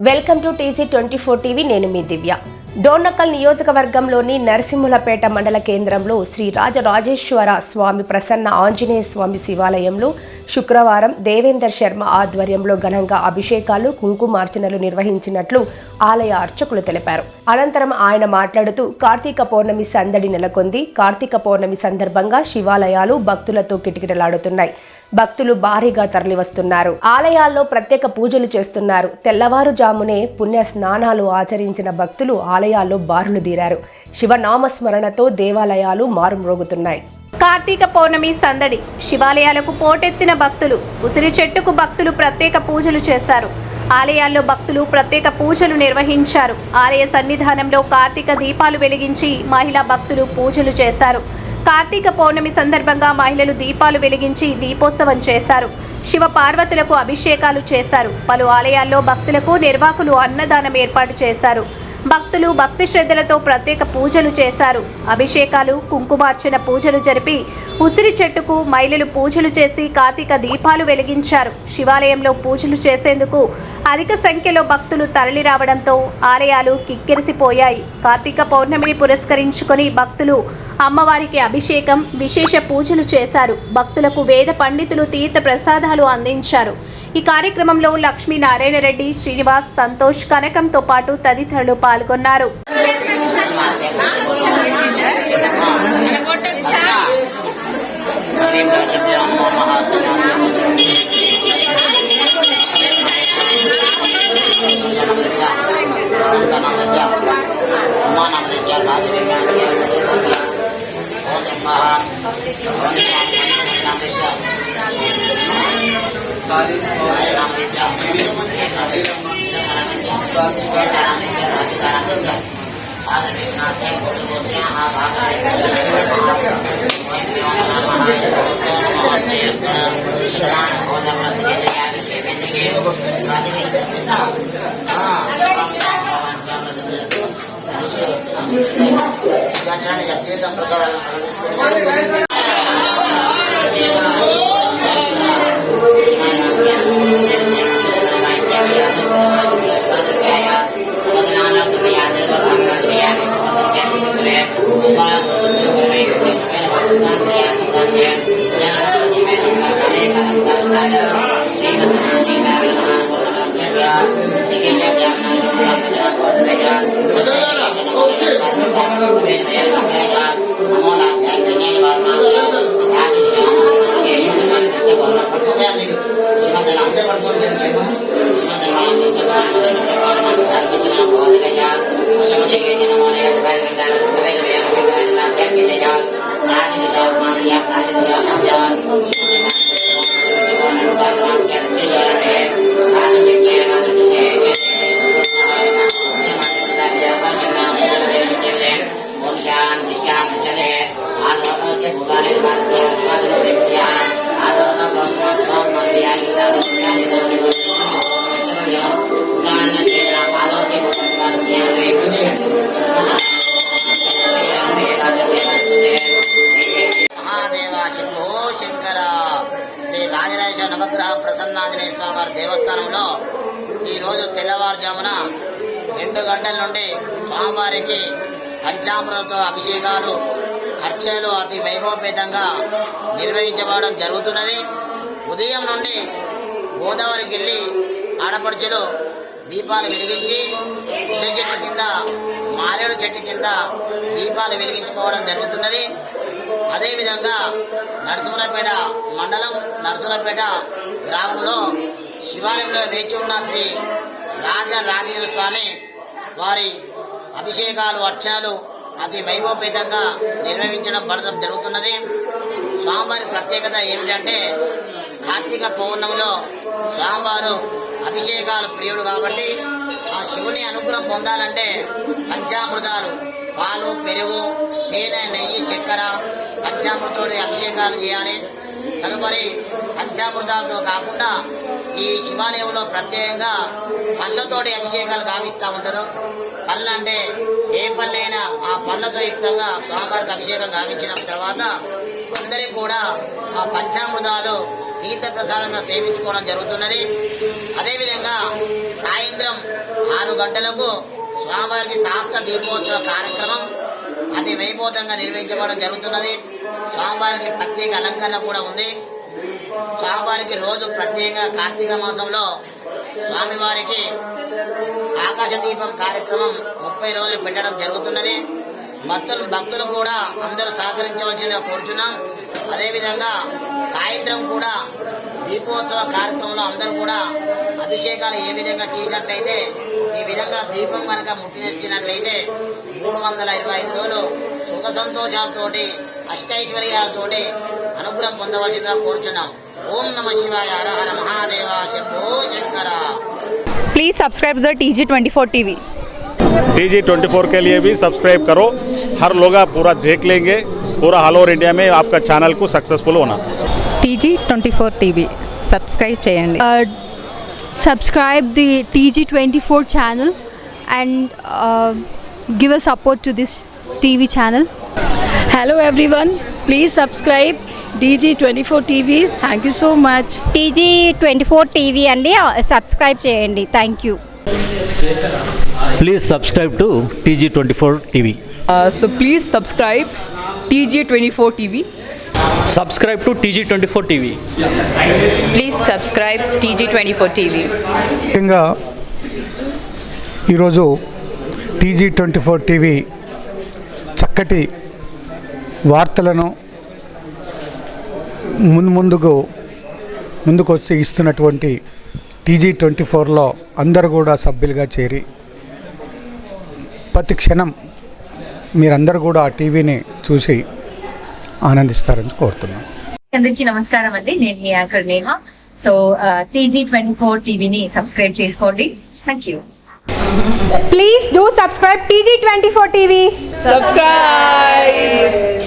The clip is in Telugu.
Welcome to TC24 TV. నేను మీ దివ్య. డోర్నకల్ నియోజకవర్గంలోని నరసింహులపేట మండల కేంద్రంలో శ్రీ రాజరాజేశ్వర స్వామి ప్రసన్న ఆంజనేయ స్వామి శివాలయంలో శుక్రవారం దేవేందర్ శర్మ ఆధ్వర్యంలో ఘనంగా అభిషేకాలు, కుంకుమార్చనలు నిర్వహించినట్లు ఆలయ అర్చకులు తెలిపారు. అనంతరం ఆయన మాట్లాడుతూ కార్తీక పౌర్ణమి సందడి నెలకొంది. కార్తీక పౌర్ణమి సందర్భంగా శివాలయాలు భక్తులతో కిటకిటలాడుతున్నాయి. భక్తులు భారీగా తరలివస్తున్నారు. ఆలయాల్లో ప్రత్యేక పూజలు చేస్తున్నారు. తెల్లవారుజామునే పుణ్య స్నానాలు ఆచరించిన భక్తులు ఆలయాల్లో బారులు తీరారు. శివనామస్మరణతో దేవాలయాలు మారుమ్రోగుతున్నాయి. కార్తీక పౌర్ణమి సందడి. శివాలయాలకు పోటెత్తిన భక్తులు. ఉసిరి చెట్టుకు భక్తులు ప్రత్యేక పూజలు చేశారు. ఆలయాల్లో భక్తులు ప్రత్యేక పూజలు నిర్వహించారు. ఆలయ సన్నిధానంలో కార్తీక దీపాలు వెలిగించి మహిళా భక్తులు పూజలు చేశారు. కార్తీక పౌర్ణమి సందర్భంగా మహిళలు దీపాలు వెలిగించి దీపోత్సవం చేశారు. శివ పార్వతులకు అభిషేకాలు చేశారు. పలు ఆలయాల్లో భక్తులకు నిర్వాహకులు అన్నదానం ఏర్పాటు చేశారు. భక్తులు భక్తి శ్రద్ధలతో ప్రత్యేక పూజలు చేశారు. అభిషేకాలు, కుంకుమార్చన పూజలు జరిపి ఉసిరి చెట్టుకు మహిళలు పూజలు చేసి కార్తీక దీపాలు వెలిగించారు. శివాలయంలో పూజలు చేసేందుకు అధిక సంఖ్యలో భక్తులు తరలి రావడంతో ఆలయాలు కిక్కిరిసిపోయాయి. కార్తీక పౌర్ణమిని పురస్కరించుకొని భక్తులు అమ్మవారికి అభిషేకం, విశేష పూజలు చేశారు. భక్తులకు వేద పండితులు తీర్థ ప్రసాదాలు అందించారు. ఈ కార్యక్రమంలో లక్ష్మీనారాయణ రెడ్డి, శ్రీనివాస్, సంతోష్, కనకంతో పాటు తదితరులు పాల్గొన్నారు. నవగ్రహ ప్రసన్నాంజనేయ స్వామి వారి దేవస్థానంలో ఈరోజు తెల్లవారుజామున 2 గంటల నుండి స్వామివారికి పంచామృతంతో అభిషేకాలు, అర్చనలు అతి వైభవపేతంగా నిర్వహించబడడం జరుగుతున్నది. ఉదయం నుండి గోదావరికి వెళ్ళి ఆడపడుచులు దీపాలు వెలిగించి ఉసిరి చెట్టు కింద, మారేడు చెట్టు కింద దీపాలు వెలిగించుకోవడం జరుగుతున్నది. అదేవిధంగా నరసింహులపేట మండలం, నరసింహులపేట గ్రామంలో శివాలయంలో వేచి ఉన్న శ్రీ రాజరాజేశ్వర స్వామి వారి అభిషేకాలు, అర్చనలు అతి వైభవపేతంగా నిర్వహించడం జరుగుతున్నది. స్వామివారి ప్రత్యేకత ఏమిటంటే కార్తీక పౌర్ణమిలో స్వామివారు అభిషేకాలు ప్రియుడు కాబట్టి ఆ శివుని అనుగ్రహం పొందాలంటే పంచామృతాలు, పాలు, పెరుగు, తేనె, నెయ్యి, చక్కెర, పంచామృతోడి అభిషేకాలు చేయాలి. తదుపరి పంచామృతాలతో కాకుండా ఈ శివాలయంలో ప్రత్యేకంగా పళ్ళతోటి అభిషేకాలు గావిస్తూ ఉంటారు. పళ్ళు అంటే ఏ పళ్ళైనా ఆ పళ్ళతో యుక్తంగా స్వామివారికి అభిషేకం గావించిన తర్వాత అందరికీ కూడా ఆ పంచామృతాలు తీర్థ ప్రసాదంగా సేవించుకోవడం జరుగుతున్నది. అదేవిధంగా సాయంత్రం గంటలకు స్వామివారికి శాస్త్ర దీపోత్సవ కార్యక్రమం అతి వైభవంగా నిర్వహించబడడం జరుగుతున్నది. స్వామివారికి ప్రత్యేక అలంకరణ కూడా ఉంది. స్వామివారికి రోజు ప్రత్యేకంగా కార్తీక మాసంలో స్వామివారికి ఆకాశ దీపం కార్యక్రమం 30 రోజులు పెట్టడం జరుగుతున్నది. భక్తులు కూడా అందరూ సహకరించవలసిందిగా కోరుచున్నాం. అదేవిధంగా సాయంత్రం కూడా దీపోత్సవ కార్యక్రమంలో అందరూ కూడా అభిషేకాలు ఏ విధంగా చేసినట్లయితే ఈ విధంగా దీపం కనుక ముట్టినట్లయితే 325 రోజులు సుఖ సంతోషాలతోటి అష్టైశ్వర్యాలతోటి అనుగ్రహం పొందవలసిందిగా కోరుచున్నాం. ఓం నమః శివాయ. హర హర Mahadev. Shambho Shankar. Please subscribe the TG24 TV। TG24 के लिए भी सब्सक्राइब करो। हर लोग पूरा देख लेंगे, पूरा ऑल ओवर इंडिया में आपका चैनल को सक्सेसफुल होना। TG24 TV सब्सक्राइब చేయండి। Subscribe the TG24 channel and give a support to this TV channel. Hello everyone, please subscribe TG24 TV. Thank you so much. TG24 TV అండి సబ్స్క్రైబ్ చేయండి. Thank you. Please subscribe to TG24 TV. So please subscribe TG24 TV. Subscribe to TG24 TV. Please subscribe TG24 TV। ముఖ్యంగా ఈరోజు TG24 టీవీ చక్కటి వార్తలను ముందుకు వచ్చి ఇస్తున్నటువంటి TG24లో అందరూ కూడా సభ్యులుగా చేరి ప్రతి క్షణం మీరందరూ కూడా ఆ టీవీని చూసి ఆనందిస్తారని కోరుతున్నాను. అందరికీ నమస్కారం అండి, నేను మీ యాంకర్ నేహ. సో TG24 టీవీని సబ్స్క్రైబ్ చేసుకోండి. Thank you. Please do subscribe TG24 TV. Subscribe.